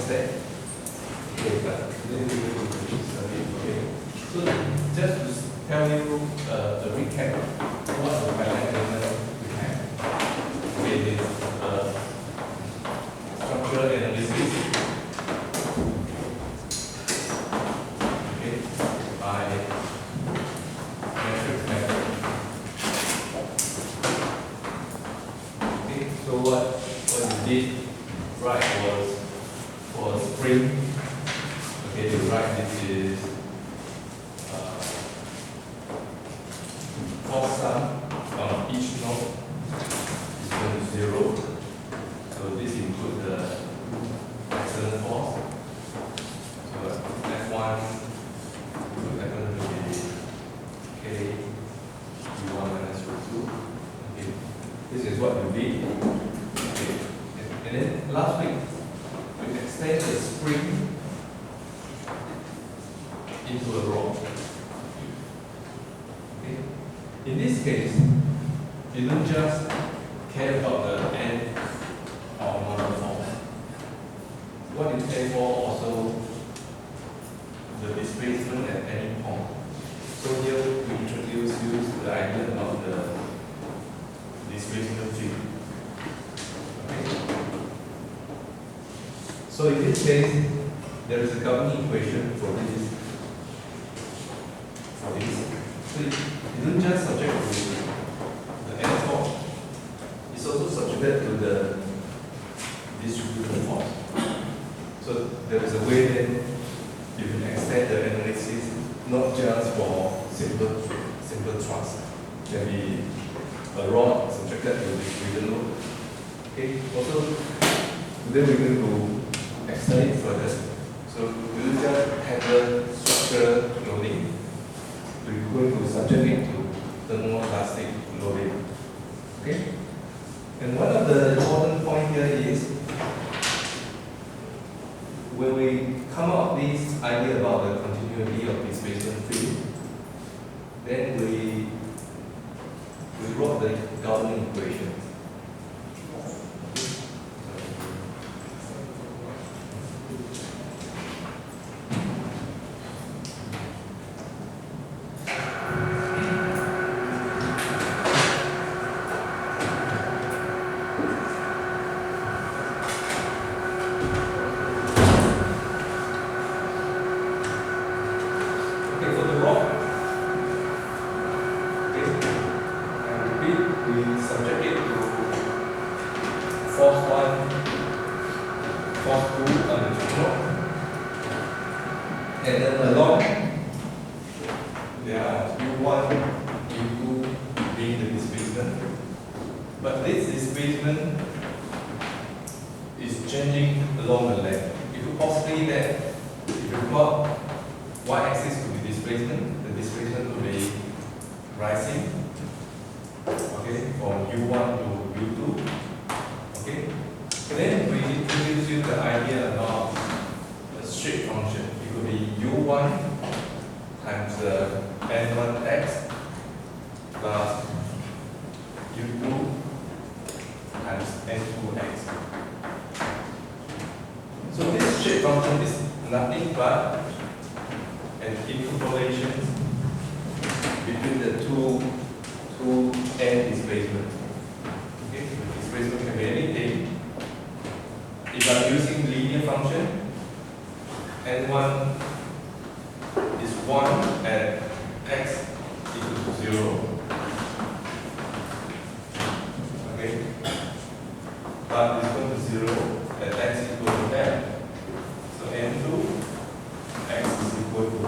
instead. Okay, but then we will do this a bit. Okay. So just to tell you the recap, what the finite element we have. Okay, this structural analysis. Okay, by metric method. Okay, so what you did right was for a spring. Okay, you write this is cost sum on each node is equal to 0. So this includes the accident cost. So F1 is going to be K U1 minus U2. Okay, this is what you did. Okay, and then last week we extend the spring into a rod. Okay. In this case, you don't just care about the end of model force. What you care for also the displacement at any point. So here we introduce you to the idea about the displacement field. Okay. So in this case, there is a governing equation for this. So you don't just subject to the end force, it's also subjected to the distributed force. So there is a way that you can extend the analysis not just for simple thrust. It can be a rod subjected to distributed load. Okay. Also, today we're going to extend it further. So we don't just handle structural loading. We're going to subject it to thermoelastic loading. Okay? And one of the important points here is when we come up with this idea about the continuity of displacement field, then we wrote the governing equation. And then along, there are U1, U2 being the displacement. But this displacement is changing along the length. It could possibly that if you plot y-axis to be displacement, the displacement will be rising. Okay, from U1 to U2. Okay. And then we introduce you the idea about a straight function. It could be U1 times the N1x plus U2 times N2x. So this straight function is nothing but an interpolation between the two N displacements. Okay, the displacement can be anything. If I'm using linear function, N1 is 1 at x equals to 0. Okay? But it's going to 0 at x equals to m. So N2 x is equal to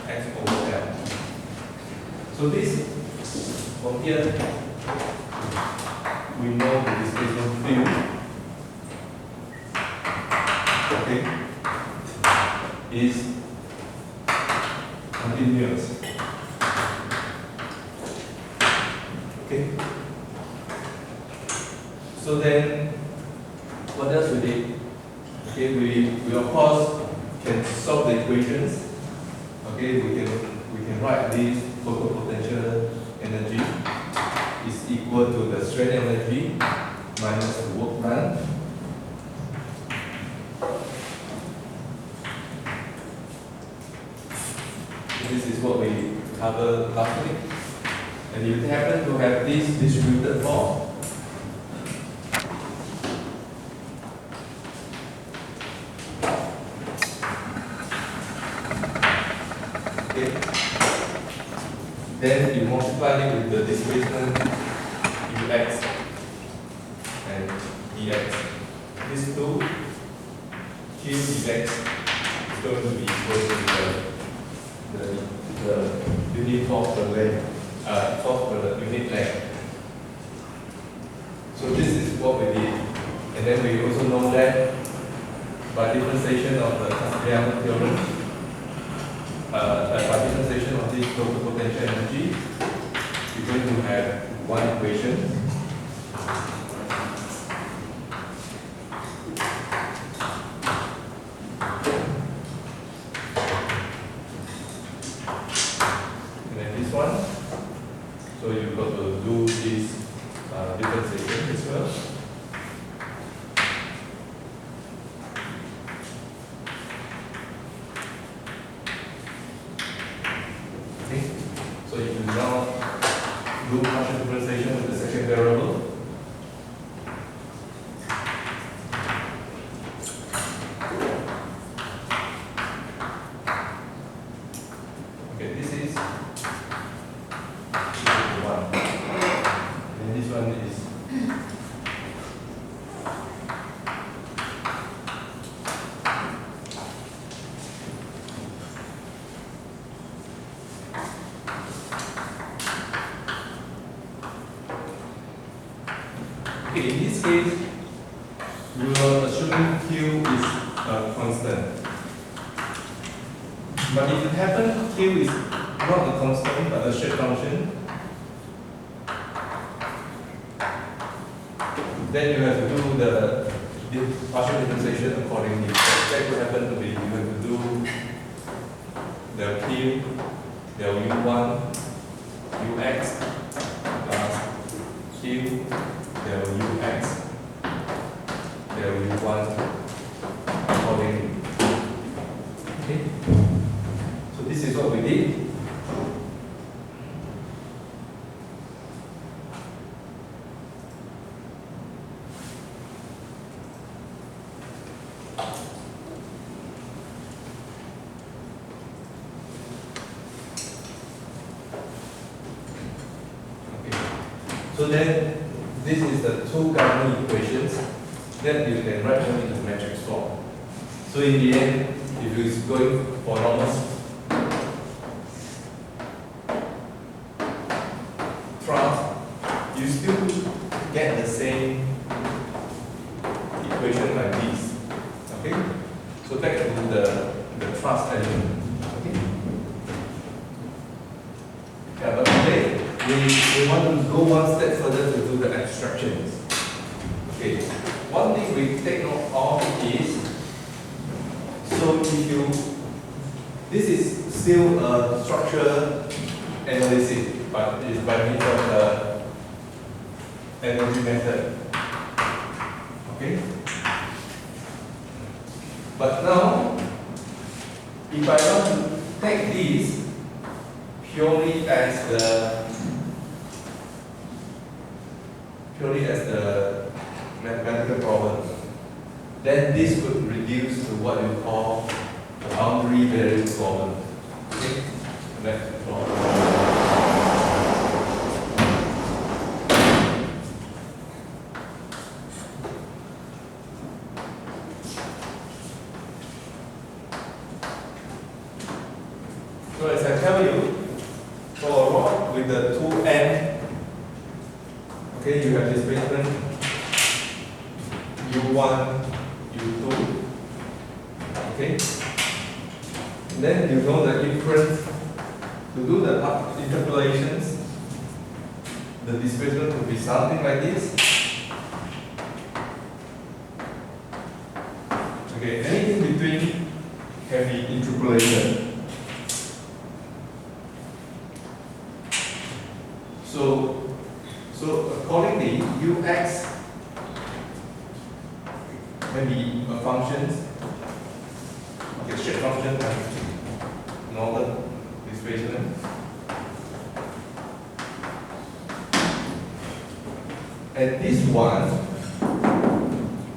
x over m. So this, from here, we know the displacement field. Okay, is continuous. Okay. So then, what else we did? Okay, we of course can solve the equations. Okay, we can write this total potential energy is equal to the strain energy minus the work done. this is what we covered last week. And you happen to have this distributed form. Okay. Then you multiply it with the displacement ux and dx. These two q dx is going to be equal to the unit force per length, force per unit length. So this is what we did. And then we also know that by differentiation of the Castellano theorem, by differentiation of this total potential energy, we're going to have one equation. And then this one. So you've got to do this differentiation as well. So you can now do partial differentiation with the second variable. Okay, this is one. And this one is okay, in this case, you are assuming Q is a constant. But if it happens Q is not a constant but a shape function, then you have to do the partial differentiation accordingly. That would happen to be you have to do del Q, del U1, Ux plus Q del Ux del U1 accordingly. Okay? So this is what we did. So then, this is the two cardinal equations that you can write them into matrix form. So in the end, if it's going for normal thrust, you still get the same equation like this. Okay? So back to the thrust element. Okay? Yeah, but today, we want to go one step further to do the abstractions. Okay, one thing we take note of is, so if you, this is still a structural analysis, but it's by means of the energy method. Okay? But now, if I want to take this purely as the mathematical problem, then this would reduce to what you call the boundary variable problem. Okay? Next problem. So as I tell you, for a rod with the two ends, okay, you have displacement U1, U2, okay? And then you know the inference, to do the interpolations, the displacement will be something like this. Okay, anything between can be interpolation. So accordingly, Ux may be a function, okay, shape function, normal, this displacement. And this one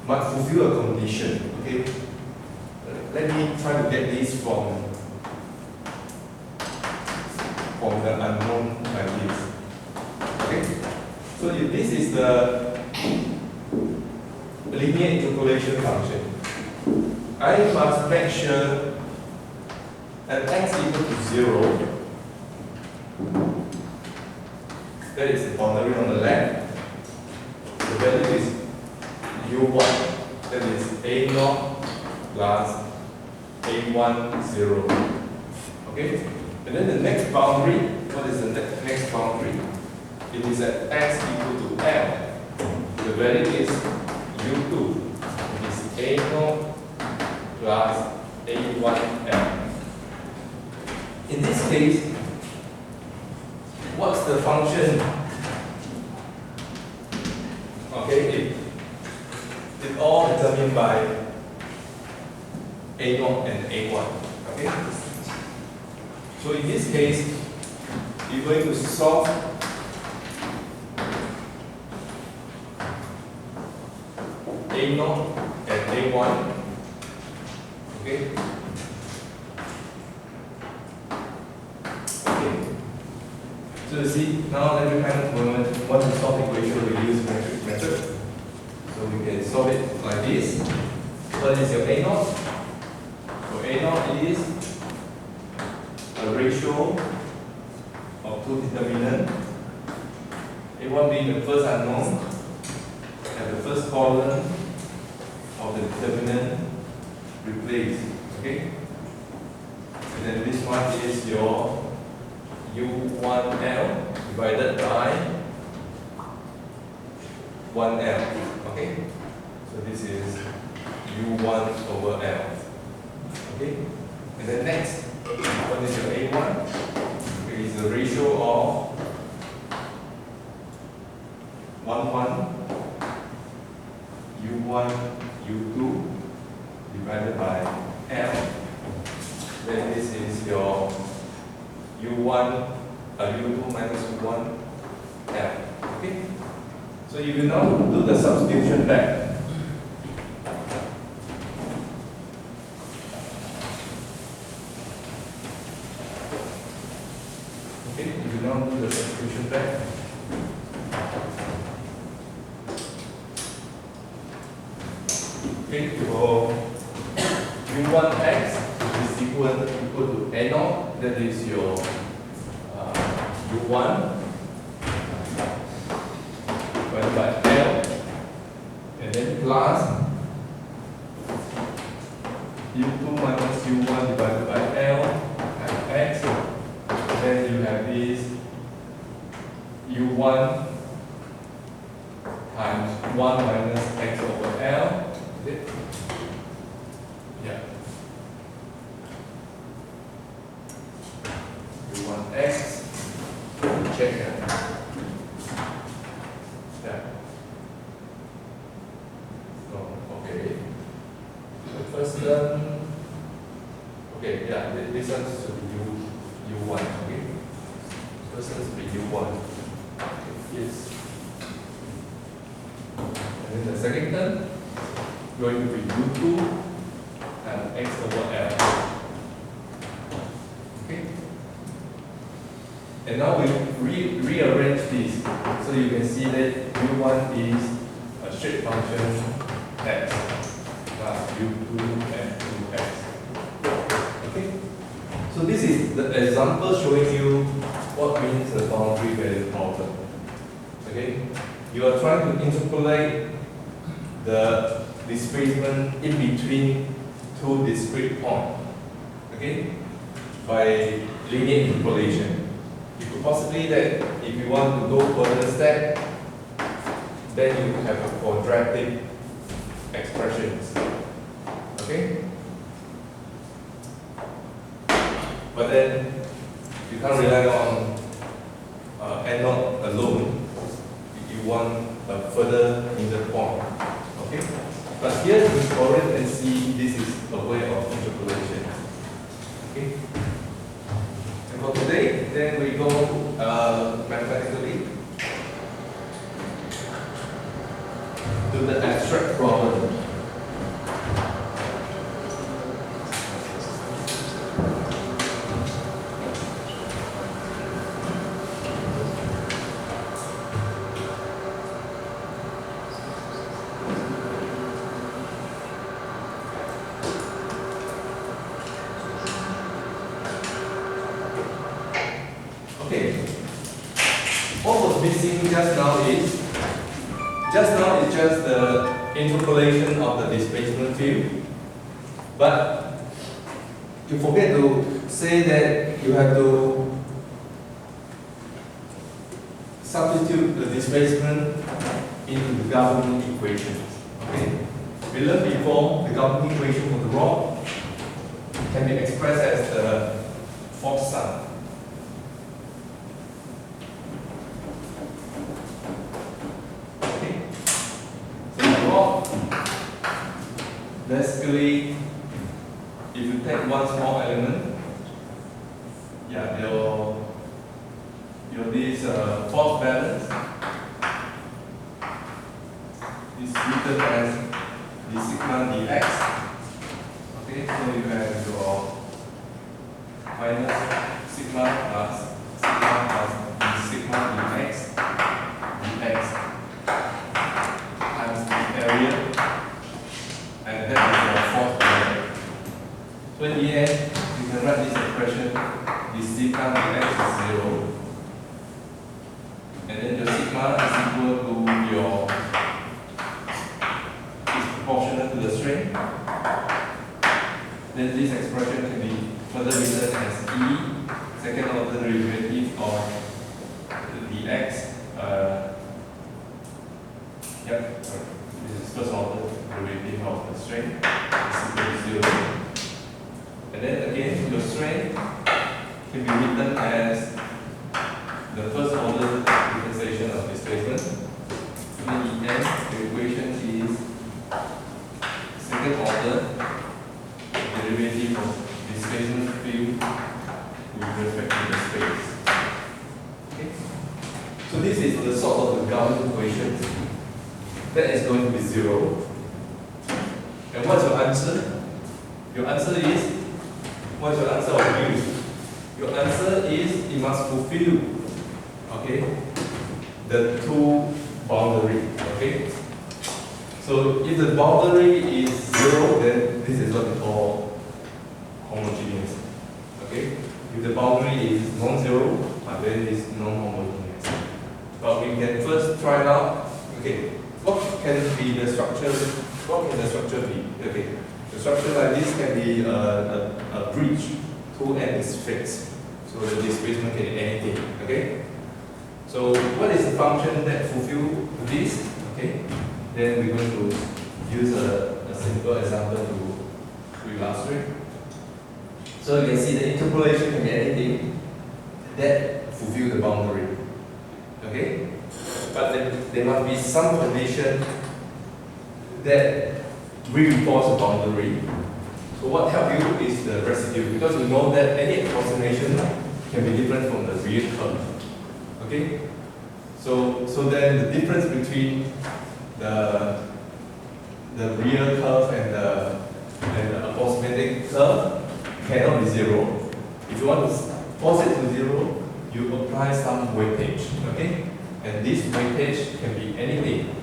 must fulfill a condition. Okay. Let me try to get this from the unknown like this. Okay. So if this is the linear interpolation function, I must make sure at x equal to 0, that is the boundary on the left, the value is u1, that is a0 plus a1 0. Okay? And then the next boundary, what is the next boundary? It is at x equal to L. The value is u2, it is a0 plus a1L. In this case, what's the function? Okay, it's all determined by a0 and a1. Okay? So in this case, you're going to solve a0 and a1. Okay? So you see, now every time when we want to solve equation, we use metric method. So we can solve it like this. What is your a0? So a0 is a ratio of two determinants. A1 being the first unknown, and the first column of the determinant replaced. Okay? And then this one is your u1L divided by 1L. Okay? So this is u1 over L. Okay? And then next, what is your a1? Okay, it's the ratio of 1 u1 u2 divided by L. Then this is your u1 u2 minus 1 L. Okay? So if you now do the substitution back, okay, if you now do the substitution back, okay, your u1x is equal to a0, that is your u1 divided by L, and then plus u2 minus u1 divided by L times x, and then you have this u1 times 1 minus x over L. Okay? Yeah. u1x, check here. Yeah. Oh, okay. The first term, okay, yeah, this one should be u1, okay? First one should be u1. Okay, yes. And then the second term, going to be u2 and x over L. Okay? And now we rearrange this. So you can see that u1 is a straight function x plus u2 and 2x. Okay? So this is the example showing you what means the boundary value problem. Okay? You are trying to interpolate the displacement in between two discrete points. Okay? By linear interpolation. You could possibly that if you want to go further step, then you have a quadratic expressions. Okay? But then you can't rely on n0 alone. You want a further middle point. Okay? But here you already can see this is a way of interpolation. Okay? And for today, then we go mathematically to the abstract problem. Okay, what was missing just now is just the interpolation of the displacement field, but you forget to say that you have to substitute the displacement into the governing equation. Okay, we learned before the governing equation for the rod can be expressed as the force sum. Basically, if you take one small element, yeah, your this force balance is written as the sigma dx. Okay, so you have your minus sigma plus the sigma dx times the area. And that is your force balance. So in the end, you can write this expression, the sigma dx is 0. And then your sigma is equal to your, is proportional to the strain. Then this expression can be further written as E, second order derivative of the dx. This is first order derivative of the strain is equal to 0. And then again, your strain can be written as the first order differentiation of displacement. In the end, the equation is second order derivative of displacement field with respect to the space. Okay? So this is the sort of the governing equation. That is going to be 0. And what's your answer? Your answer is, what's your answer of you? Your answer is it must fulfill, okay, the two boundary, okay? So if the boundary is 0, then this is what we call homogeneous, okay? If the boundary is non-zero, then it's non-homogeneous. But we can first try out, okay, what can be the structure? What can the structure be? Okay, the structure like this can be a bridge. Two ends is fixed, so the displacement can be anything. Okay, so what is the function that fulfill this? Okay, then we're going to use a simple example to illustrate. So you can see the interpolation can be anything that fulfill the boundary. Okay. But there must be some condition that reinforce the boundary. So what helps you is the residue, because you know that any approximation can be different from the real curve. Okay? So then the difference between the real curve and the approximate curve cannot be 0. If you want to force it to 0, you apply some weightage. Okay? And this weightage can be anything.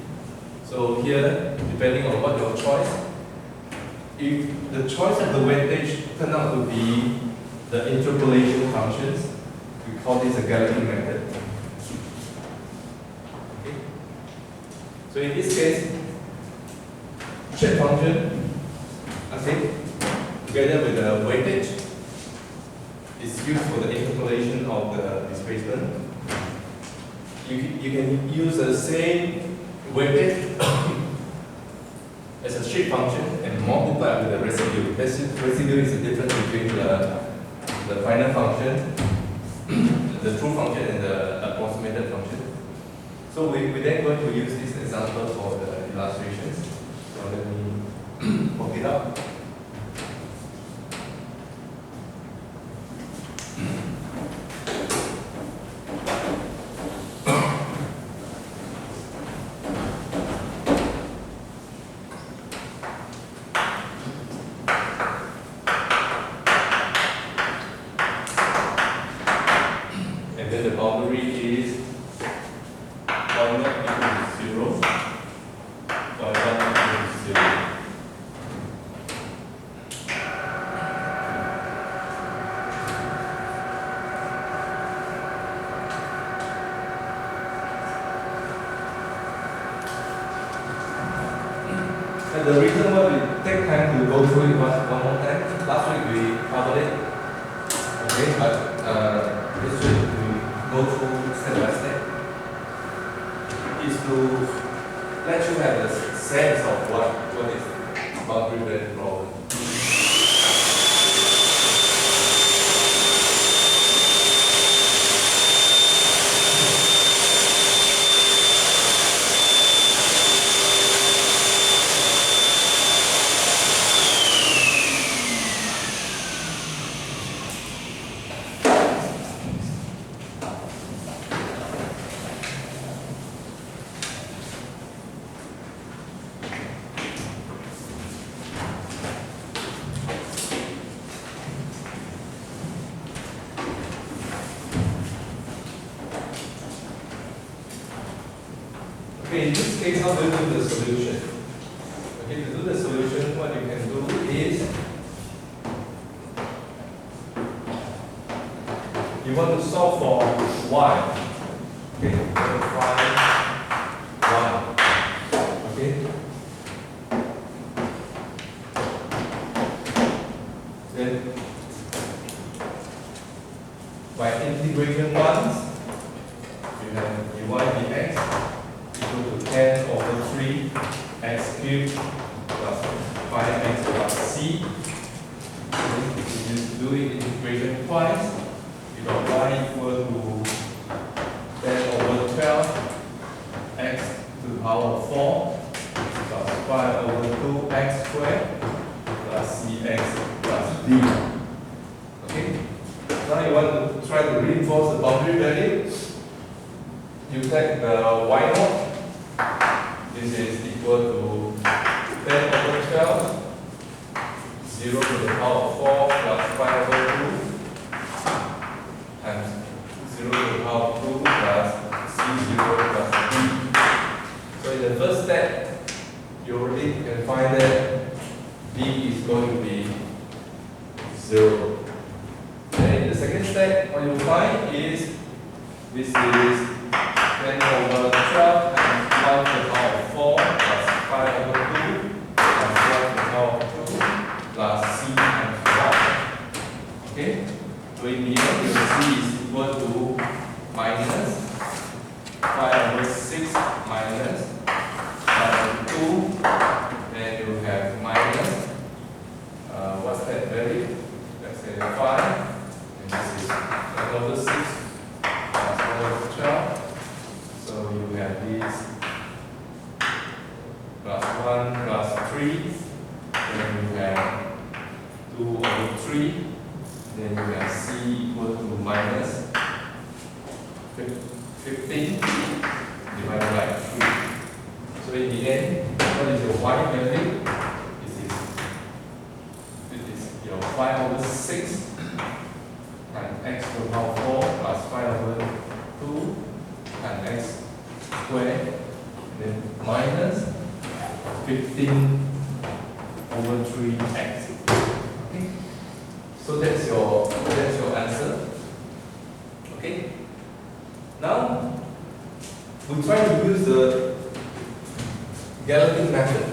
So here, depending on what your choice, if the choice of the weightage turn out to be the interpolation functions, we call this a Gallagher method. Okay. So in this case, shape function, okay, together with the weightage, is used for the interpolation of the displacement. You can use the same weightage as a shape function and multiply with the residue. Residue is the difference between the final function, the true function, and the approximated function. So we're then going to use this example for the illustrations. So let me work it out. 0, y1 equals 0. And the reason why we take time to go through it one more time, last week we covered it, okay, but this week we go through step by step, is to let you have a sense of what is boundary value problem. Okay, in this case, how do you do the solution? Okay, to do the solution, what you can do is you want to solve for y. Okay, you want to find y. Okay. Then by integration once, you have dy dx equal to 10 over 3 x cubed plus 5x plus c. If you do it integration twice, you got y equal to 10 over 12 x to the power of 4 plus 5 over 2x squared plus cx plus d. Okay? Now you want to try to reinforce the boundary value. You take the y naught. This is equal to 10 over 12, 0 to the power of 4 plus 5 over 2, and 0 to the power of 2 plus c0 plus d. So in the first step, you already can find that d is going to be 0. Then in the second step, what you find is this is 10 over 12 and 1 to the power of 4 plus 5 over 2 plus 1 to the power of 2 plus c and 1. Okay? So in the end, your c is equal to minus 5 over 6 minus 5 over 2. Then you have minus, what's that value? Let's say 5. And this is 10 over 6 plus 1 over 12. So you have this plus 1 plus 3, then you have 2 over 3, then you have c equal to minus 15 divided by 3. So in the end, what is your y value? This is your 5 over 6 times x to the power of 4 plus 5 over 2 and x squared, then minus 15 over 3x. Okay? So that's your answer. Okay? Now we try to use the Gallatin method,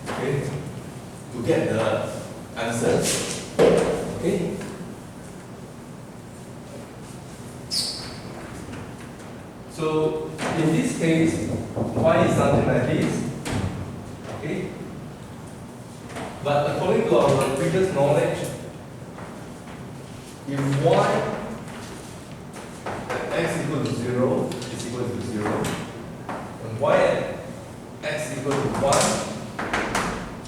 okay, to get the answer. Okay? So in this case, y is something like this. Okay? But according to our previous knowledge, if y at x equal to 0 is equal to 0, and y at x equal to 1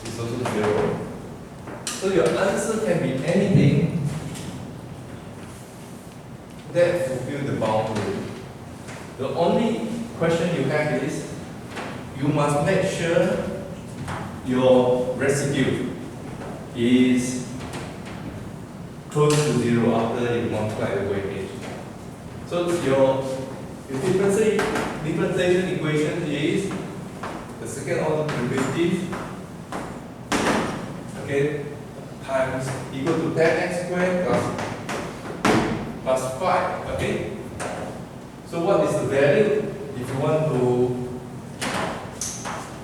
is also 0. So your answer can be anything that fulfills the boundary. The only question you have is, you must make sure your residue is close to 0 after you multiply the weightage. So you differentiate differentiation equation is the second order derivative, okay, times equal to 10x squared plus 5, okay? So what is the value if you want to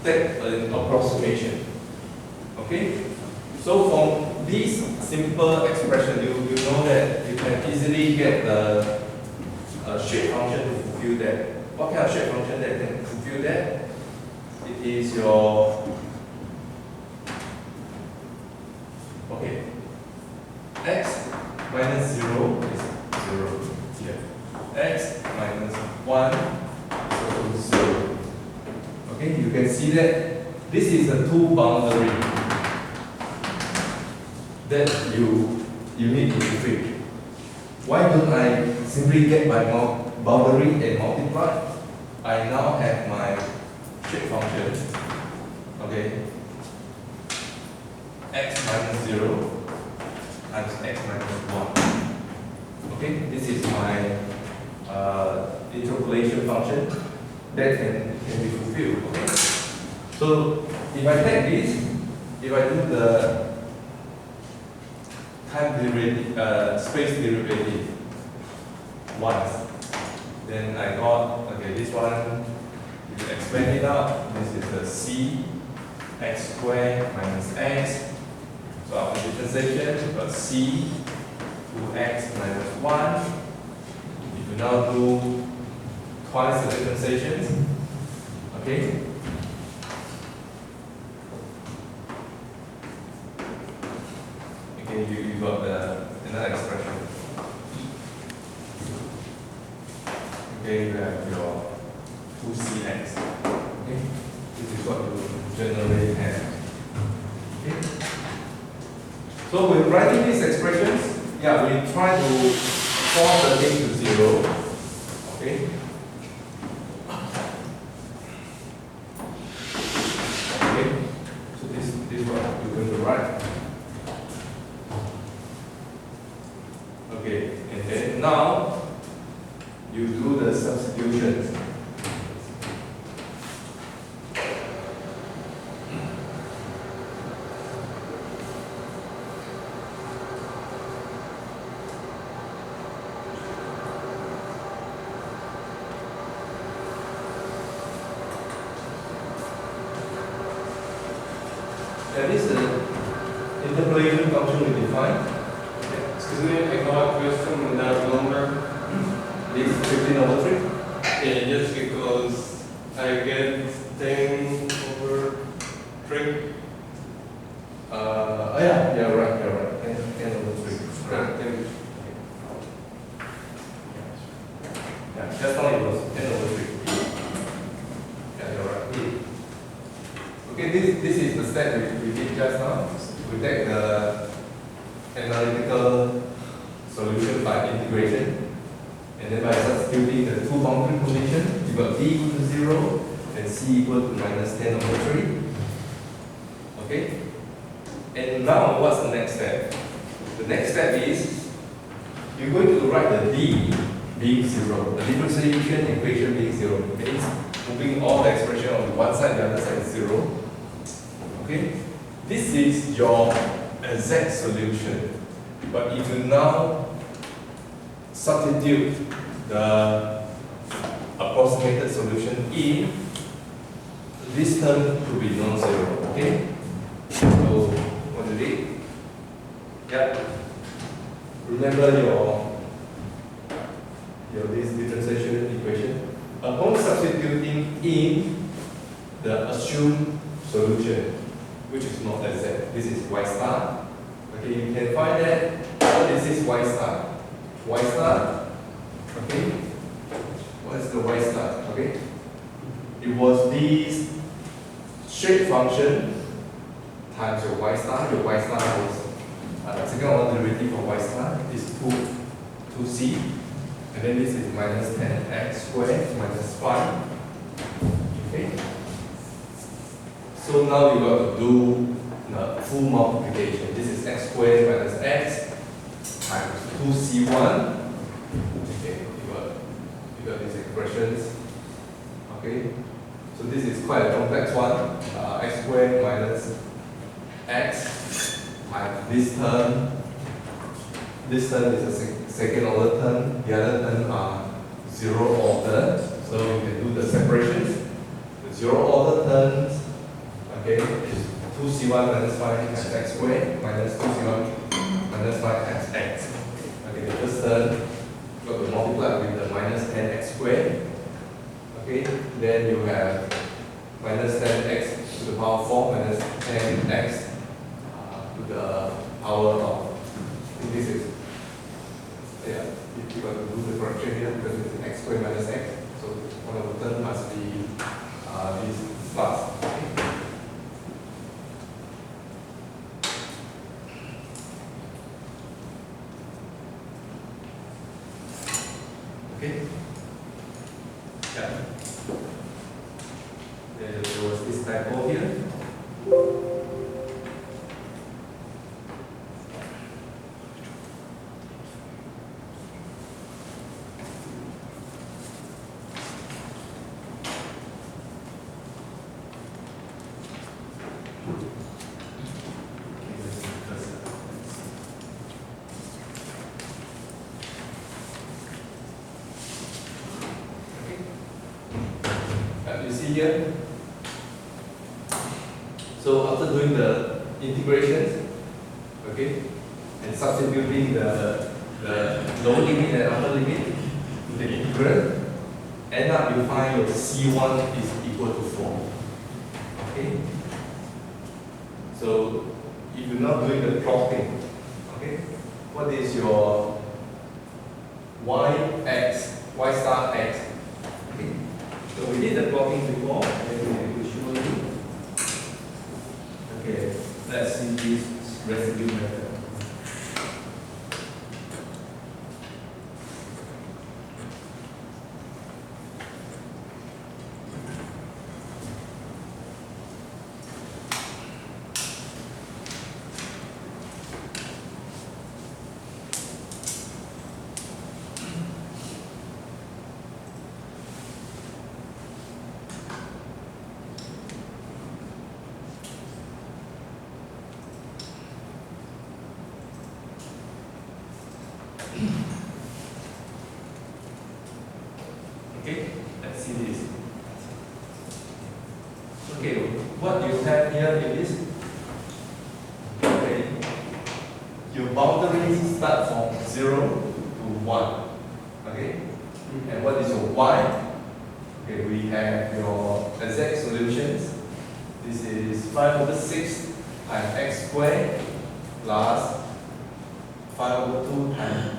take an approximation? Okay? So from this simple expression, you know that you can easily get the shape function to fulfill that. What kind of shape function that can fulfill that? It is your, okay, x minus 0 is 0 here. X minus 1 is equal to 0. Okay, you can see that this is a two boundary that you need to fulfill. Why don't I simply get my boundary and multiply? I now have my shape function, okay, x minus 0 times x minus 1. Okay, this is my interpolation function that can be fulfilled. Okay, so if I take this, if I do the time derivative, space derivative once, then I got, okay, this one, if you expand it out, this is the c x squared minus x. So after differentiation, we got c 2x minus 1. If you now do twice the differentiation, okay, you got another expression. Okay, you have your 2cx. Okay, this is what you generally have. Okay. So when writing these expressions, yeah, we try to force the thing to 0. Okay. Okay. So this is what you're going to write. Okay, and then now you do the substitutions. That is the interpolation function we define. Excuse me, I got a question on that number. This 15/3. Yeah, just because I get 10/3. You're right. 10/3. Right, 10. Yeah, just now it was 10/3. Yeah, you're right. Okay, this is the step we did just now. We take the analytical solution by integration, and then by substituting the two boundary conditions, you got d equal to 0 and c equal to minus 10/3. Okay? And now what's the next step? The next step is you're going to write the d being 0, the differentiation equation being 0. Means moving all the expression on one side, the other side is 0. Okay? This is your exact solution. But if you now substitute the approximated solution in, this term to be non-zero. Okay? So what do you do? Yeah. Remember your this differentiation equation. Upon substituting in the assumed solution, which is not exact, this is y star. Okay, you can find that this is y star. Y star, okay? What is the y star? Okay? It was this shape function times your y star. Your y star was second order derivative of y star is 2c. And then this is minus 10x squared minus 5. Okay? So now you got to do the full multiplication. This is x squared minus x times 2c1. Okay, you got these expressions. Okay, so this is quite a complex one. X squared minus x times this term. This term is a second order term. The other term are zero order. So you can do the separations. The zero order terms, okay, is 2c1 minus 5 times x squared minus 2c1 minus 5 times x. Okay, the first term got to multiply with the minus 10x squared. Okay, then you have minus 10x to the power 4 minus 10x to the power of, this is, yeah, if you want to do the correction here because it's x squared minus x, so one of the terms must be this plus. Okay. Yeah. There was this typo here. You see here. So after doing the integrations, okay, and substituting the lower limit and upper limit to the integral, end up you find your C1 is equal to 4. Okay. So if you're not doing the plotting, okay, what is your y star x? Okay. So we did the plotting before, and we will show you. Okay, let's see this residue method. Okay, let's see this. Okay, what you have here is, okay, your boundaries start from 0 to 1. Okay, and what is your y? Okay, we have your exact solutions. This is 5 over 6 times x squared plus 5 over 2 times,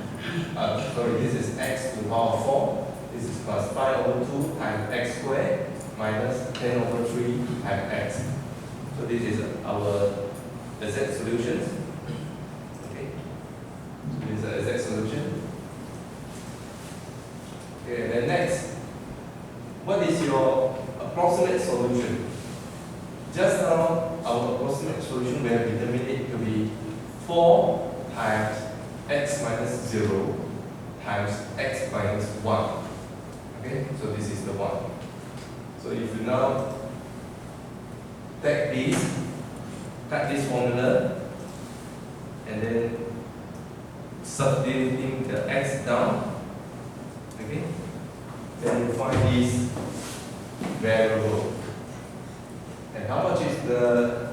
this is x to the power 4. This is plus 5 over 2 times x squared minus 10 over 3 times x. So this is our exact solutions. Okay. So this is the exact solution. Okay, and then next, what is your approximate solution? Just now, our approximate solution we have determined it to be 4 times x minus 0 times x minus 1. Okay, so this is the one. So if you now take this, cut this formula, and then substituting the x down, okay, then you find this variable. And how much is the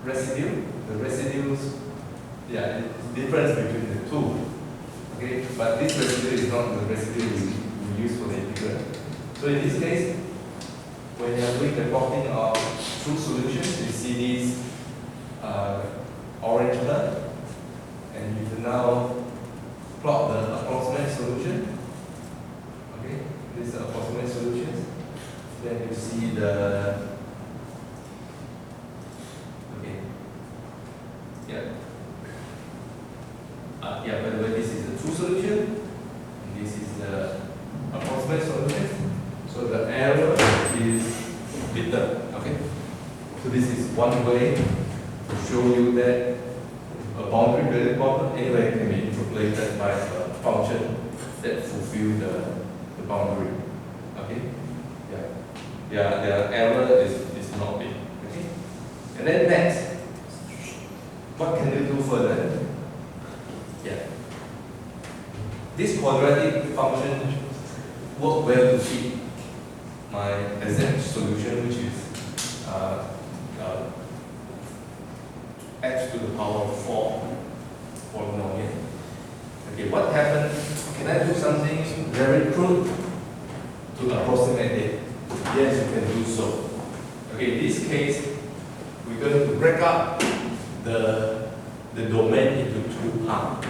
residue? The residues, yeah, it's the difference between the two. Okay, but this residue is not the residue we use for the integral. So in this case, when you are doing the plotting of true solutions, you see this orange curve, and you can now plot the approximate solution. Okay, this is the approximate solution. Then you see the, okay, yeah. Yeah, by the way, this is the true solution, and this is the approximate solution. So the error is bitter. Okay. So this is one way to show you that a boundary value problem anyway can be interpolated by a function that fulfills the boundary. Okay. Yeah. their error is not big. Okay? And then next, what can you do further? Yeah. This quadratic function works well to fit my exact solution, which is x to the power of 4 polynomial. Okay, what happened? Can I do something very crude to approximate it? Yes, you can do so. Okay, in this case, we're going to break up the domain into two parts.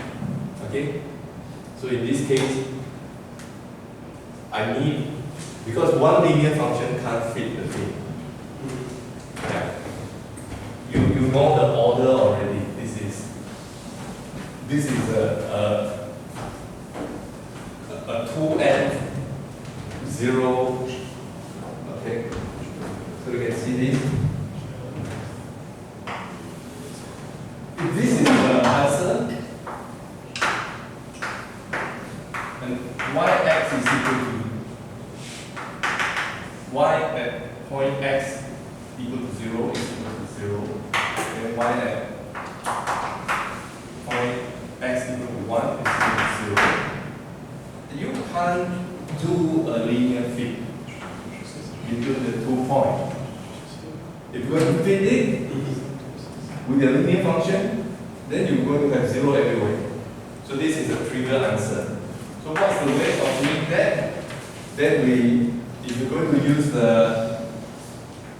Okay? So in this case, I need, because one linear function can't fit the thing. Yeah. You know the order already. This is a 2n 0. Okay. So you can see this. If this is the answer, and yx is equal to y at point x equal to 0 is equal to 0, and y at point x equal to 1 is equal to 0. You can't do a linear fit between the 2 points. If you're going to fit it with a linear function, then you're going to have 0 everywhere. So this is a trivial answer. So what's the way of doing that? Then if you're going to use the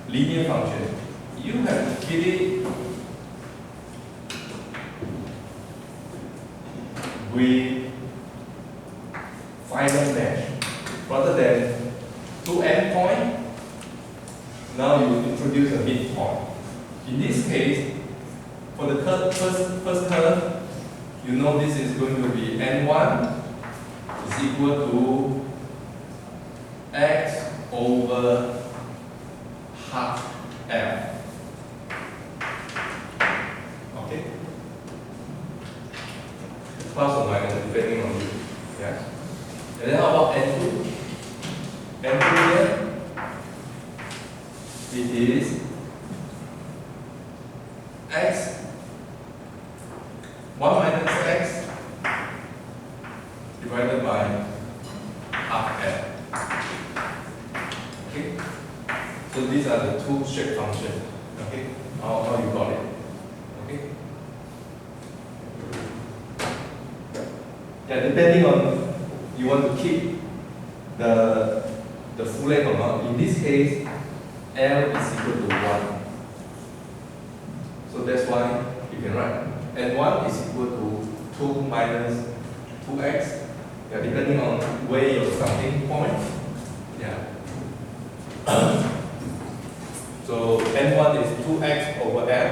linear function, you have to fit it with final dash. Rather than 2n point, now you introduce a midpoint. In this case, for the first curve, you know this is going to be n1 is equal to x over half L. Okay? Plus or minus depending on you. Yeah? And then how about n2? n2 here, it is x 1 minus x divided by half L. Okay? So these are the two shape functions. Okay? How you got it? Okay? Yeah, depending on you want to keep the full length or not. In this case, L is equal to 1. So that's why you can write n1 is equal to 2 minus 2x. Yeah, depending on where your starting point. Yeah. So n1 is 2x over L,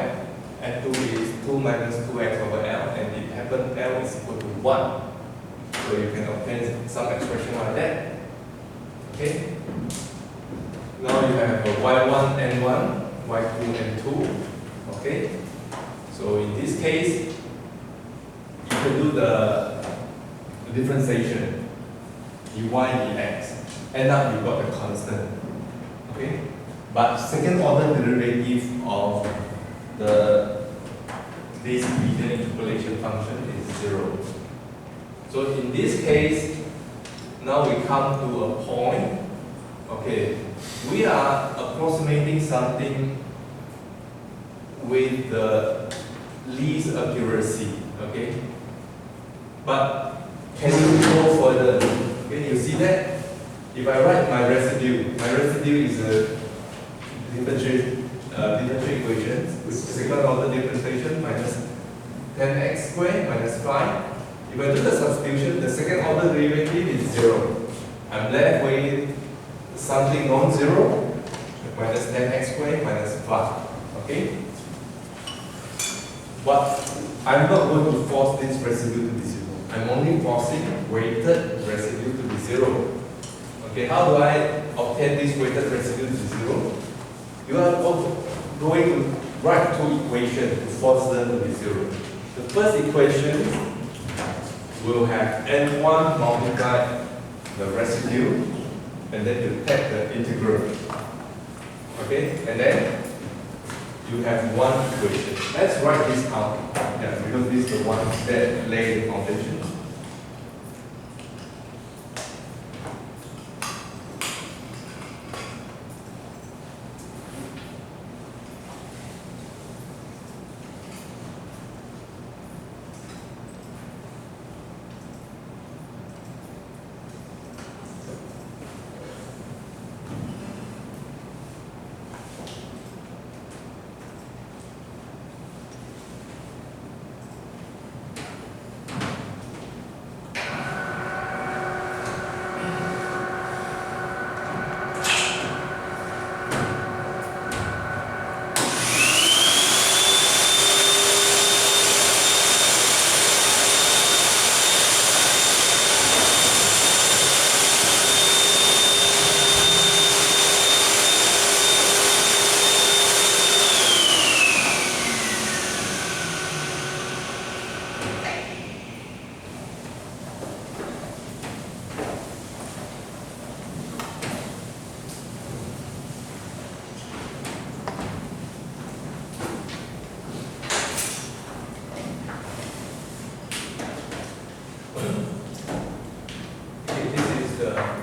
n2 is 2 minus 2x over L, and it happens L is equal to 1. So you can obtain some expression like that. Okay? Now you have a y1, n1, y2, n2. Okay? So in this case, you can do the differentiation, dy dx. End up you got the constant. Okay? But second order derivative of this linear interpolation function is 0. So in this case, now we come to a point. Okay, we are approximating something with the least accuracy. Okay, but can you go further? Okay, you see that? If I write my residue is a differential equation with second order differentiation minus 10x squared minus 5. If I do the substitution, the second order derivative is 0. I'm left with something non-zero, minus 10x squared minus 5. Okay? But I'm not going to force this residue to be 0. I'm only forcing weighted residue to be 0. Okay, how do I obtain this weighted residue to 0? You are going to write two equations to force them to be 0. The first equation will have n1 multiply the residue, and then you take the integral. Okay, and then you have one equation. Let's write this out. Yeah, because this is the one that lay the foundation.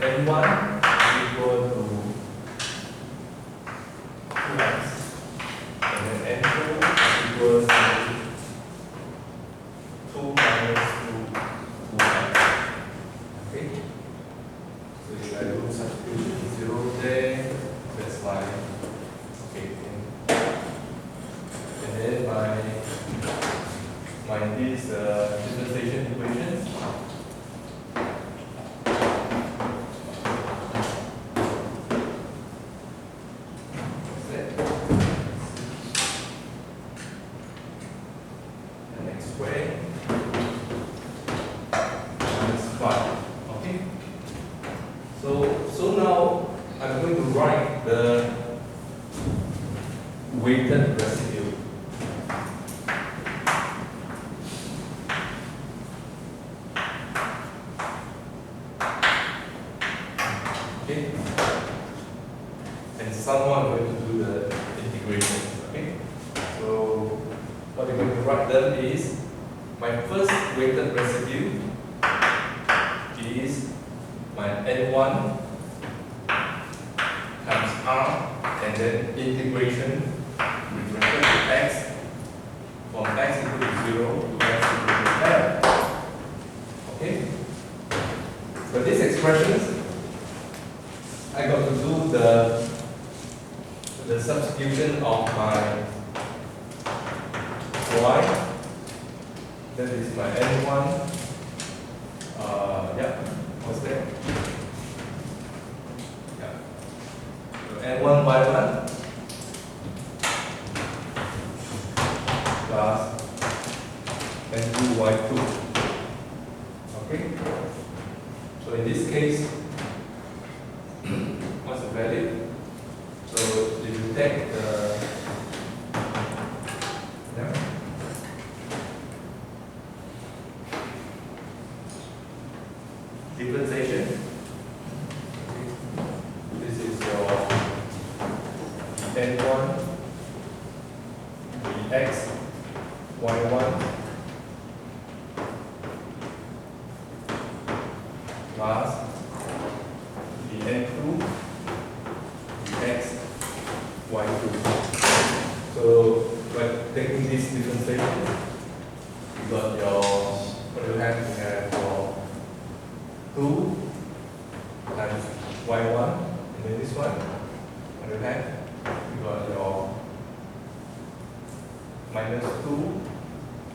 N1 equal to 2x, and then N2 equals to 2 minus 2x. Okay? So if I do substitution 0 there, that's why. Okay. And then my these differentiation equations. So now I'm going to write the weighted residue. Okay? And someone going to do the integration. Okay? So what I'm going to write them is my first weighted residue is my N1 times R, and then integration with respect to x from x equal to 0 to x equal to L. Okay? So these expressions, I got to do the substitution of my y, that is my N1, what's that? N1 y1 plus N2 y2. Okay? So in this case, what's the value? So if you take the differentiation, this is your N1 dx y1 plus the N2 dx y2. So by taking this differentiation, you got your, what do you have? You have your 2 times y1, and then this one, what do you have? You got your minus 2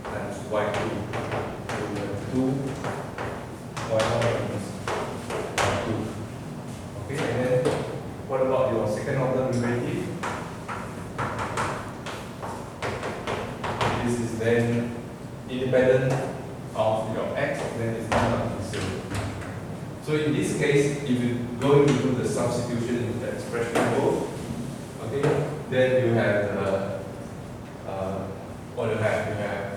times y2. So you have 2 y1 minus 2. Okay, and then what about your second order derivative? This is then independent of your x, then it's not equal to 0. So in this case, if you're going to do the substitution in the expression both, okay, then you have what you have? You have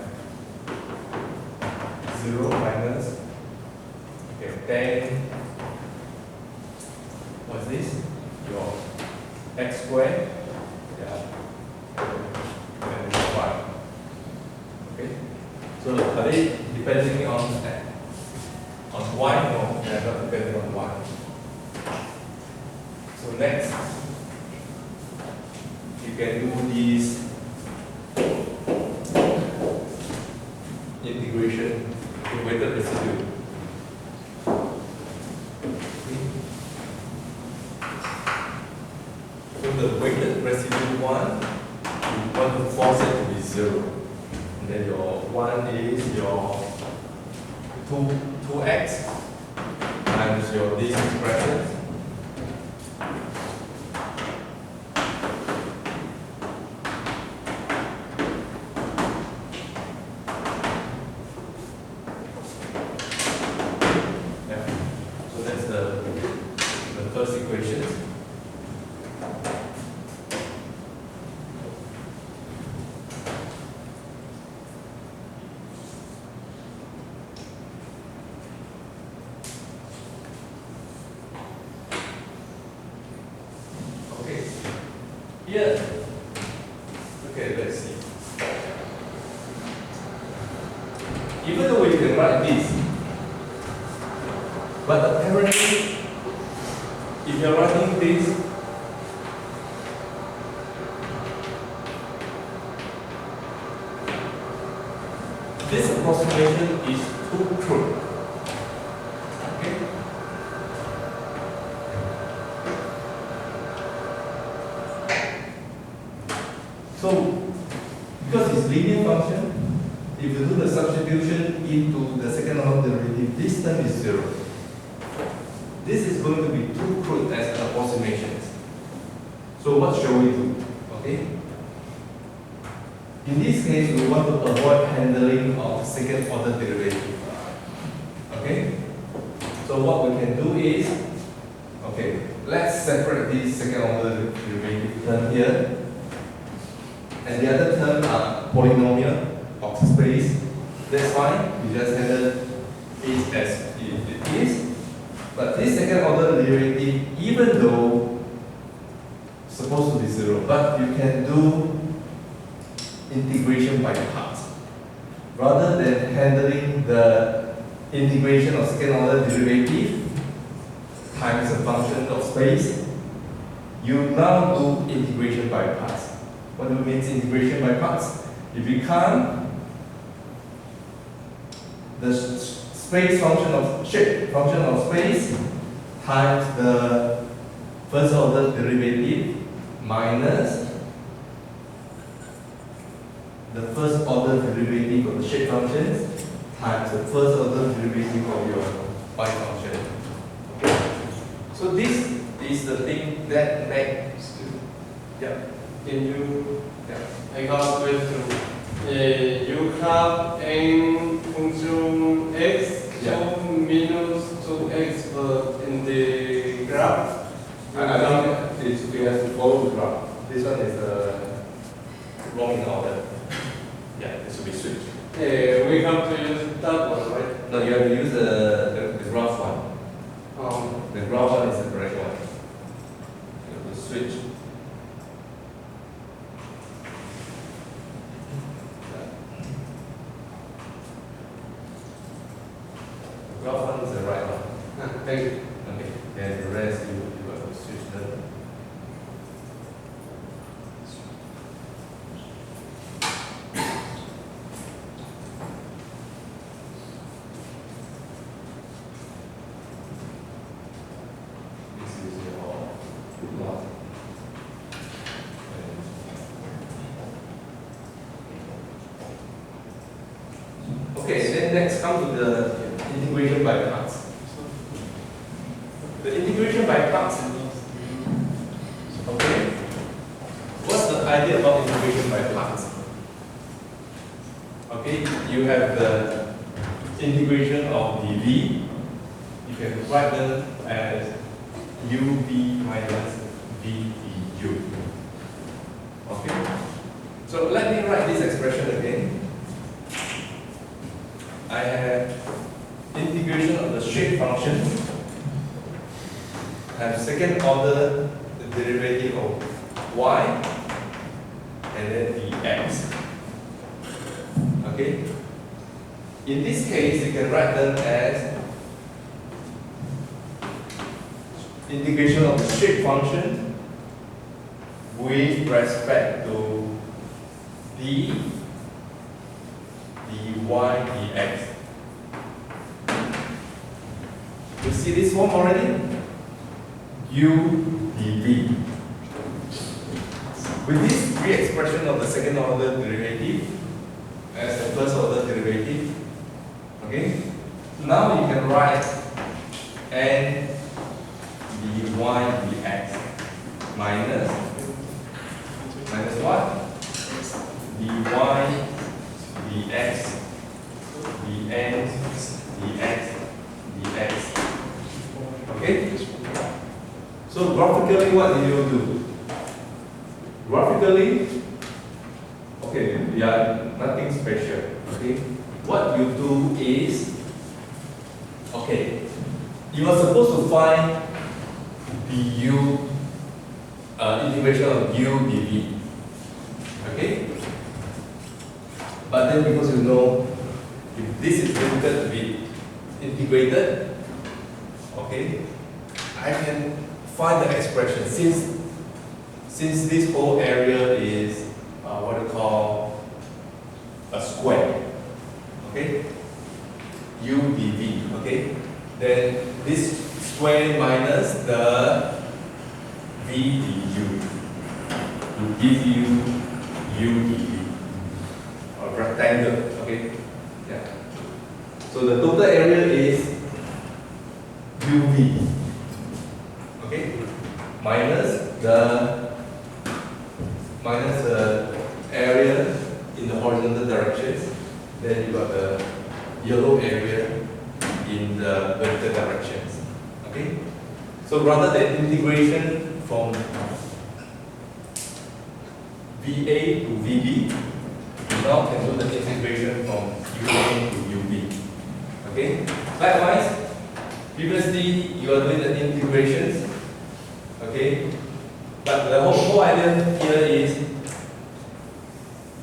0 minus, okay, 10, what's this? Your x squared Yeah. And y. Okay. So are they depending on y? No, they are not depending on y. So next, you can do this integration with weighted residue. So the weighted residue one, you want to force it to be 0. And then your 1 is your 2x times your this expression. Yeah. So that's the first equation. Here, okay, let's see. Even though we can write this, but apparently, if you're writing this, this approximation is too crude. Okay? So, because it's linear function, if you do the substitution into the second order derivative, this term is 0. This is going to be too crude as an approximation. So what shall we do? Okay? In this case, we want to avoid handling of second order derivative. Okay? So what we can do is, okay, let's separate this second order derivative term here. And the other term are polynomial of space. That's fine. We just handle it as it is. But this second order derivative, even though it's supposed to be 0, but you can do integration by parts. Rather than handling the integration of second order derivative times a function of space, you now do integration by parts. What do we mean integration by parts? It becomes the space function of shape function of space times the first order derivative minus the first order derivative of the shape functions times the first order derivative of your y function. Okay. So this is the thing that makes. Yeah. Can you? Yeah. I have a question. You have n function x, Yeah. so minus 2x, but in the graph, I think we have to follow the graph. This one is wrong in order. Yeah, it should be switched. we have to use that one, right? No, you have to use the graph one. The graph one is the correct one. You have to switch. The graph one is the right one. Thank you. Okay. And the rest you have to switch them. This is your graph. Okay, then next come to the integration by parts. The integration by parts. Okay. What's the idea about integration by parts? Okay, you have the integration of dv. You can write them as uv minus v du. Okay. So let me write this expression again. I have integration of the shape function, I have second order derivative of y and then dx. Okay? In this case, you can write them as integration of the shape function with respect to d, dy, dx. You see this form already? U dv. With this re-expression of the second order derivative as the first order derivative, okay? Now you can write n dy dx minus what? dy dx dn dx dx. Okay? So graphically, what do you do? Graphically, okay, we are nothing special. Okay? What you do is, okay, you are supposed to find du integration of u dv. Okay? But then because you know if this is difficult to be integrated, okay, I can find the expression since this whole area is what we call a square. Okay? U dv. Okay? Then this square minus the v du to give you u dv, or rectangle. Okay? Yeah. So the total area is uv. Okay? Minus the area in the horizontal directions. Then you got the yellow area in the vertical directions. Okay? So rather than integration from VA to VB, you now can do the integration from UA to UB. Okay? Likewise, previously you are doing the integrations. Okay? But the whole idea here is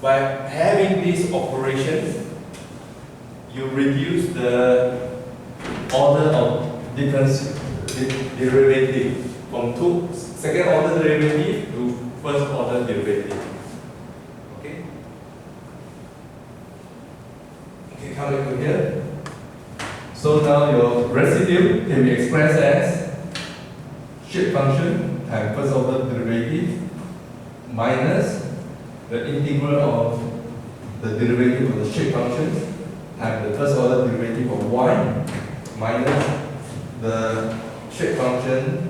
by having these operations, you reduce the order of difference derivative from second order derivative to first order derivative. Okay? Okay, coming to here. So now your residue can be expressed as shape function times first order derivative minus the integral of the derivative of the shape function times the first order derivative of y minus the shape function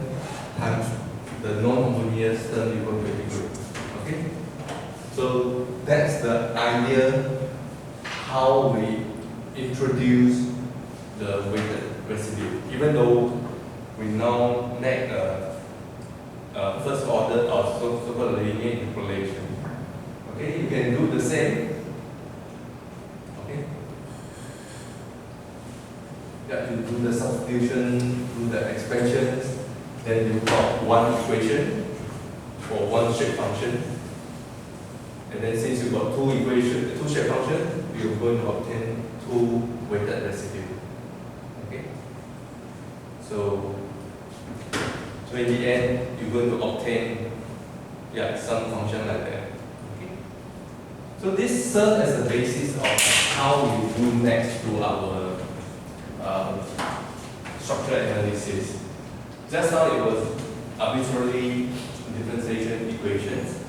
times the non-homogeneous term equal to integral. Okay? So that's the idea how we introduce the weighted residue. Even though we now make a first order or so-called linear interpolation. Okay, you can do the same. Okay? Yeah, you do the substitution, do the expansions, then you plot one equation for one shape function. And then since you got two shape functions, you're going to obtain two weighted residue. Okay? So in the end, you're going to obtain some function like that. Okay? So this serves as the basis of how we do next to our structural analysis. Just now it was arbitrary differentiation equations.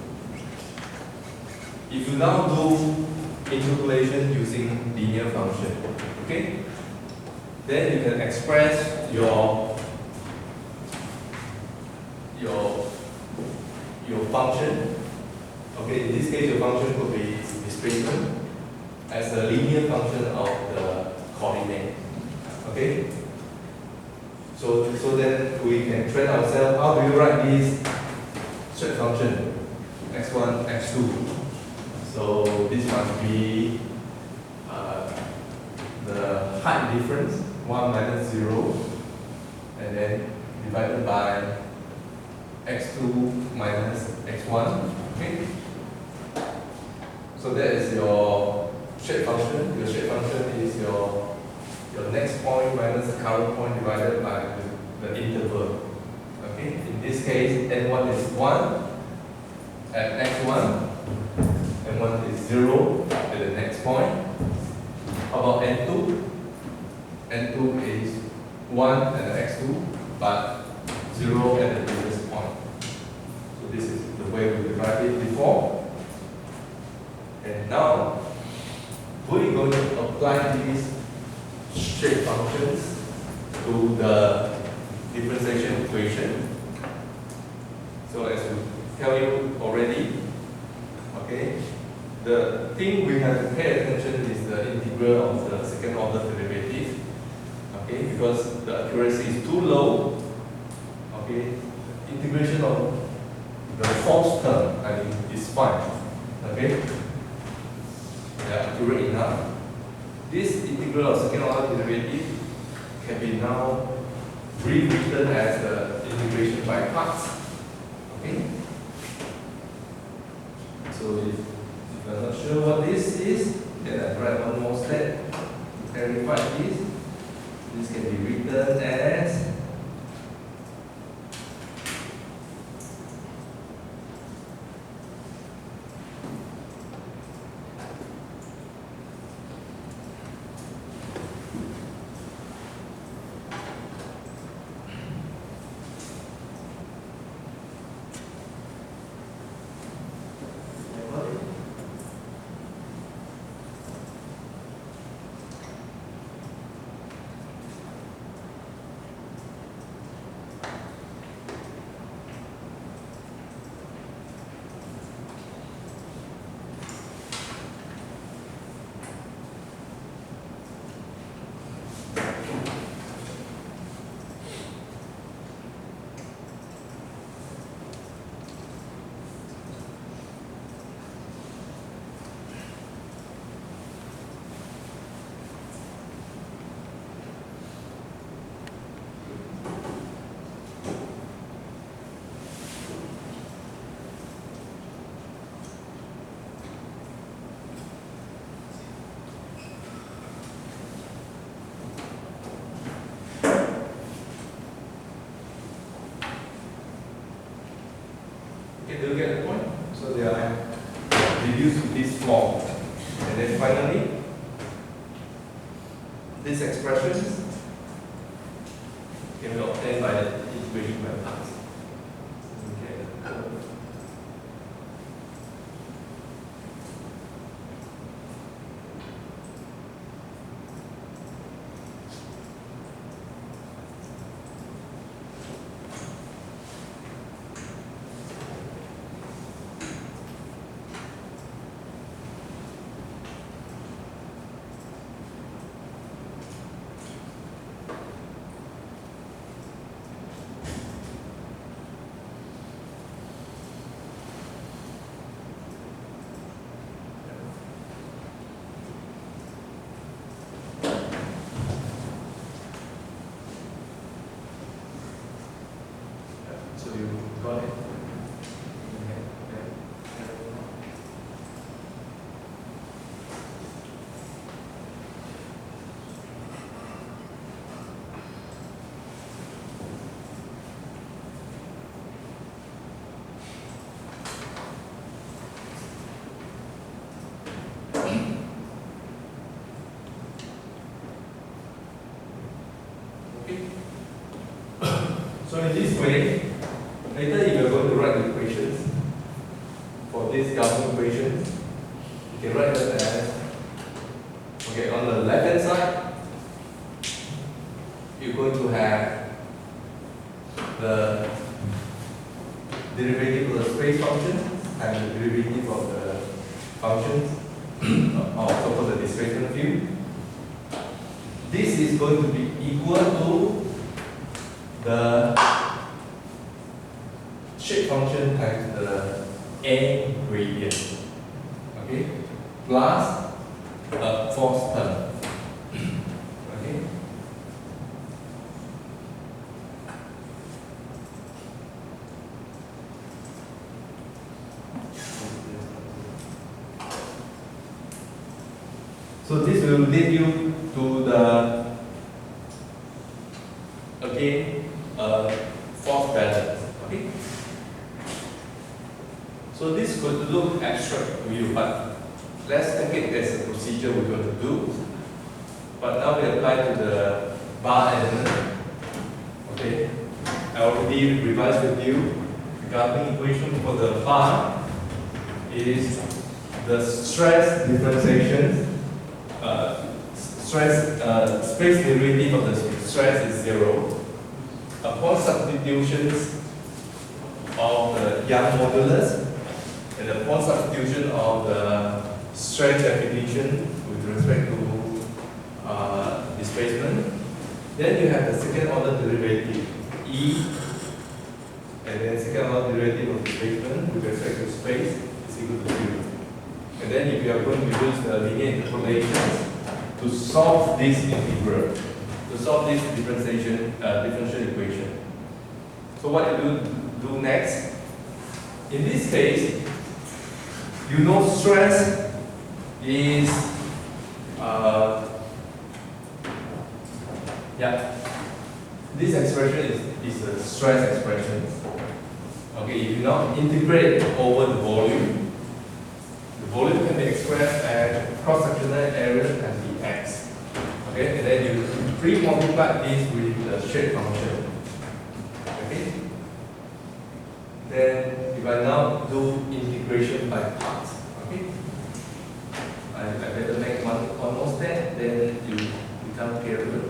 If you now do interpolation using linear function, okay, then you can express your function. Okay, in this case, your function could be displacement as a linear function of the coordinate. Okay. So then we can train ourselves. How do you write this shape function? x1, x2. So this must be the height difference, 1 minus 0, and then divided by x2 minus x1. Okay. So that is your shape function. Your shape function is your next point minus the current point divided by the interval. Okay, in this case, n1 is 1 at x1, n1 is 0 at the next point. How about n2? n2 is 1 at the x2, but 0 at the previous point. So this is the way we derived it before. And now, we're going to apply these shape functions to the differentiation equation. So as we tell you already, okay, the thing we have to pay attention is the integral of the second order derivative. Okay, because the accuracy is too low. Okay, integration of the fourth term, I mean, is fine. Okay, they are accurate enough. This integral of second order derivative can be now rewritten as the integration by parts. Okay, so if you're not sure what this is, then I write one more step to clarify this. This can be written as do you get the point? So they are reduced to this form. And then finally, these expressions can be obtained by the integration by parts. Okay. So you got it? Okay. So in this way, later if you're going to write the equations for these Gaussian equations, you can write them as, okay, on the left hand side, you're going to have the derivative of the space function and the derivative of the functions of the displacement field. This is going to be equal to the shape function times the A gradient, okay, plus a fourth term, okay. So this will lead you to the, again, force balance. Okay? So this could look abstract to you, but let's take it as a procedure we're going to do. But now we apply to the bar element. Okay? I already revised with you. The governing equation for the bar is the stress differentiation. Space derivative of the stress is 0. Upon substitutions of the Young modulus and upon substitution of the strength definition with respect to displacement, then you have the second order derivative E, and then second order derivative of displacement with respect to space is equal to 0. And then if you are going to use the linear interpolations to solve this integral, to solve this differential equation. So what you do next? In this case, you know stress is this expression is a stress expression. Okay, if you now integrate over the volume can be expressed as cross-sectional area and the x. Okay, and then you pre-multiply this with the shape function. Okay. Then if I now do integration by parts, okay, I better make one more step, then you become careful.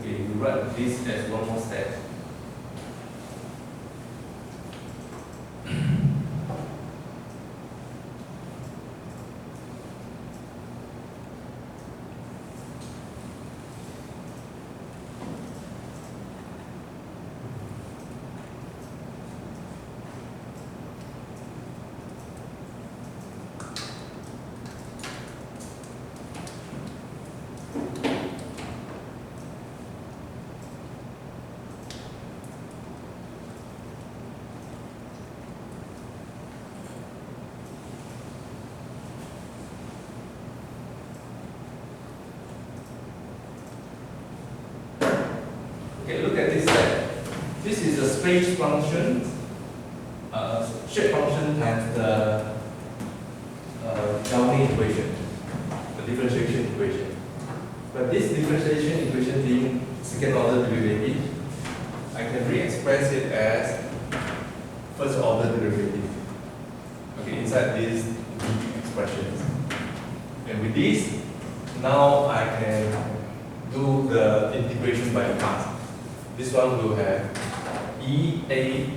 Okay, you write this as one more step. Okay, look at this step. This is a space function, shape function times the governing equation, the differentiation equation. But this differentiation equation being second order derivative, I can re-express it as first order derivative. Okay, inside these expressions. And with this, now I can do the integration by parts. This one will have EA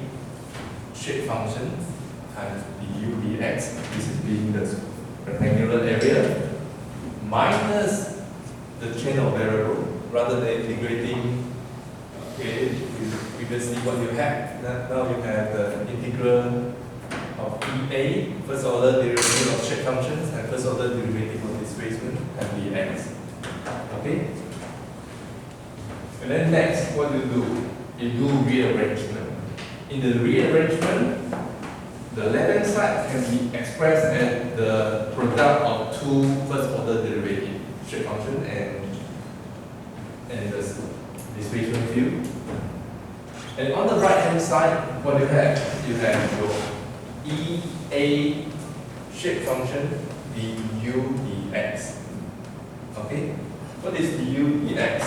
shape function times du dx. This is being the rectangular area minus the chain of variable rather than integrating. Okay, previously what you had. Now you have the integral of EA, first order derivative of shape functions, and first order derivative of displacement and dx. Okay? And then next, what you do? You do rearrangement. In the rearrangement, the left-hand side can be expressed as the product of two first-order derivatives, shape function and the displacement field. And on the right-hand side, what you have your EA shape function du dx. Okay? What is du dx?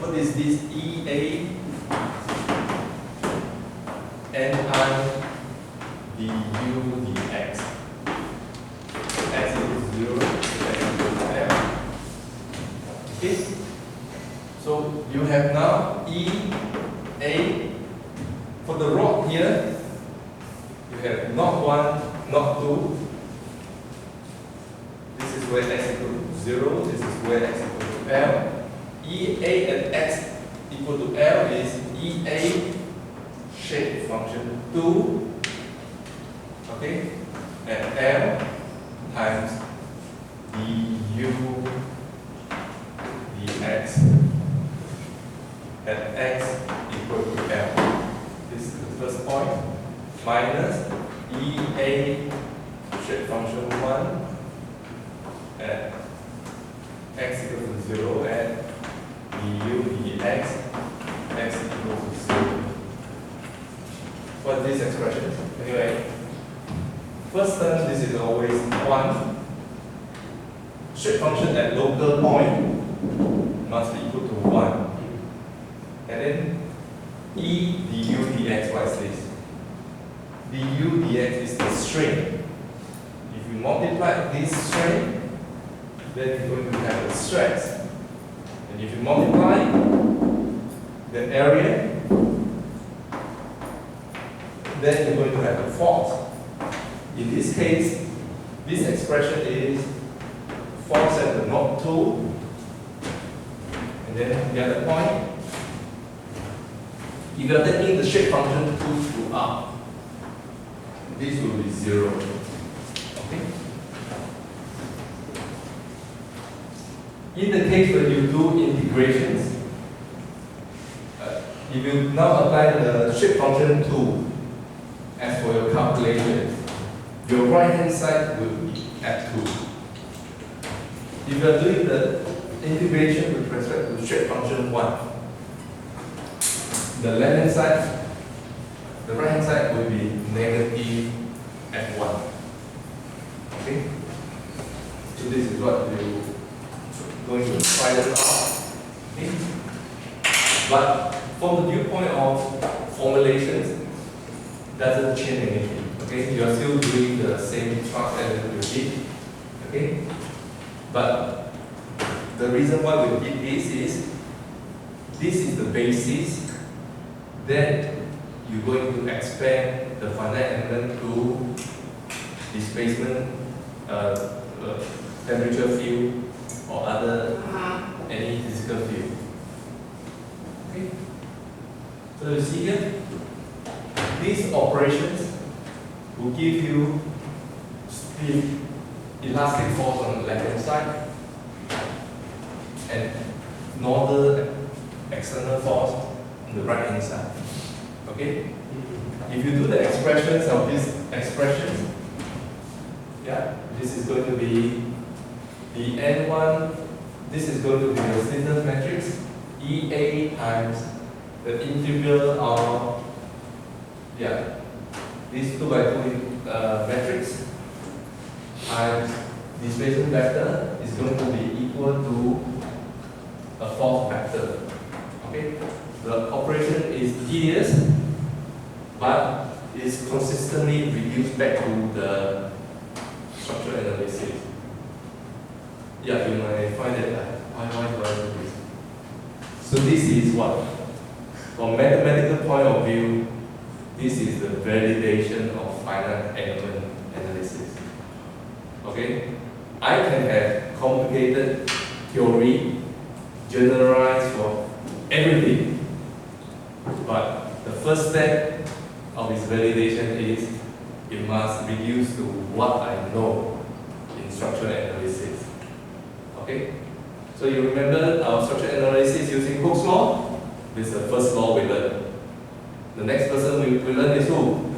What is this EA ni du dx? X equals 0, x equals m. Okay? So you have now EA. For the rod here, you have not 1, not 2. This is where x equals 0, this is where x equals to L. EA and x equal to L is EA shape function 2, okay, at L times du dx at x equal to L. This is the first point. Minus EA shape function 1 at x equal to 0 at du dx x equal to 0. What are these expressions? Anyway, first term, this is always 1. Shape function at local point must be equal to 1. And then E du dx, what is this? Du dx is the strain. If you multiply this strain, then you're going to have a stress. And if you multiply the area, then you're going to have a force. In this case, this expression is force at the node 2, and then the other point. If you are taking the shape function 2 to up, this will be 0. Okay? In the case where you do integrations, if you now apply the shape function 2 as for your calculation, your right hand side will be at 2. If you are doing the integration with respect to shape function 1, the left hand side, the right hand side will be negative at 1. Okay? So this is what you're going to try it out. Okay? But from the viewpoint of formulations, doesn't change anything. Okay? You are still doing the same task as you did. Okay? But the reason why we did this is the basis. Then you're going to expand the finite element to displacement, temperature field, or other any physical field. Okay. So you see here, these operations will give you stiff elastic force on the left hand side and normal external force on the right hand side. Okay? If you do the expressions of these expressions, yeah, this is going to be the N1, this is going to be the stiffness matrix, EA times the integral of, yeah, this 2 by 2 matrix times displacement vector is going to be equal to a force vector. Okay? The operation is tedious, but is consistently reduced back to the structural analysis. Yeah, you might find it like, why do I do this? So this is what? From mathematical point of view, this is the validation of finite element analysis. Okay? I can have complicated theory generalized for everything. But the first step of its validation is it must reduce to what I know in structural analysis. Okay? So you remember our structural analysis using Hooke's law? This is the first law we learned. The next person we learn is who?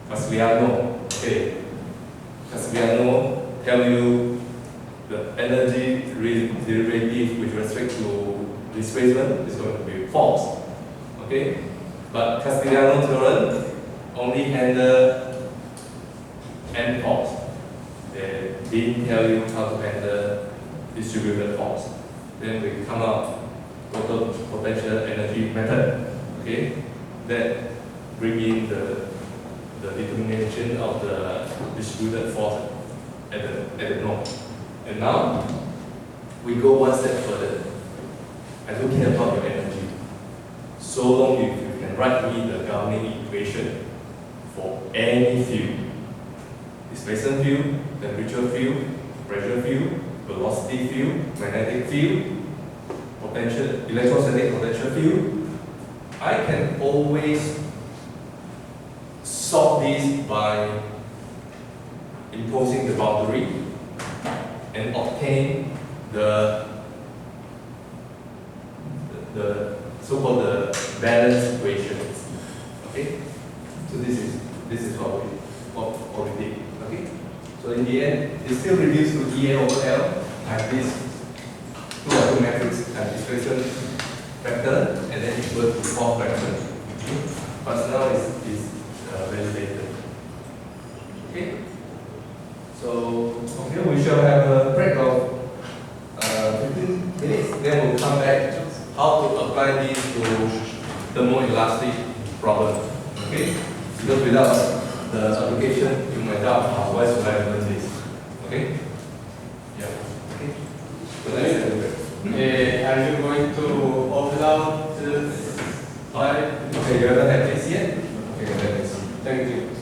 Castigliano. Okay. Castigliano tell you the energy derivative with respect to displacement is going to be false. Okay? But Castigliano theorem only handle end force. They didn't tell you how to handle distributed force. Then we come out total potential energy method. Okay? That bring in the determination of the distributed force at the node. And now we go one step further. I don't care about your energy. So long if you can write me the governing equation for any field. Displacement field, temperature field, pressure field, velocity field, magnetic field, potential, electrostatic potential field, I can always solve this by imposing the boundary and obtain the so-called the balance equations. Okay, so this is what we did. Okay, so in the end, it still reduced to EA over L and this 2 matrix and displacement vector, and then equal to 4 vector. But now is validated. Okay, so from here we shall have a break of 15 minutes. Then we'll come back how to apply this to thermoelastic problem. Okay, because without the application, you might doubt why should I learn this. Okay, yeah. Okay. So let's have a break. Are you going to open out the slide? Okay, you haven't had this yet? Okay, let me see. Thank you.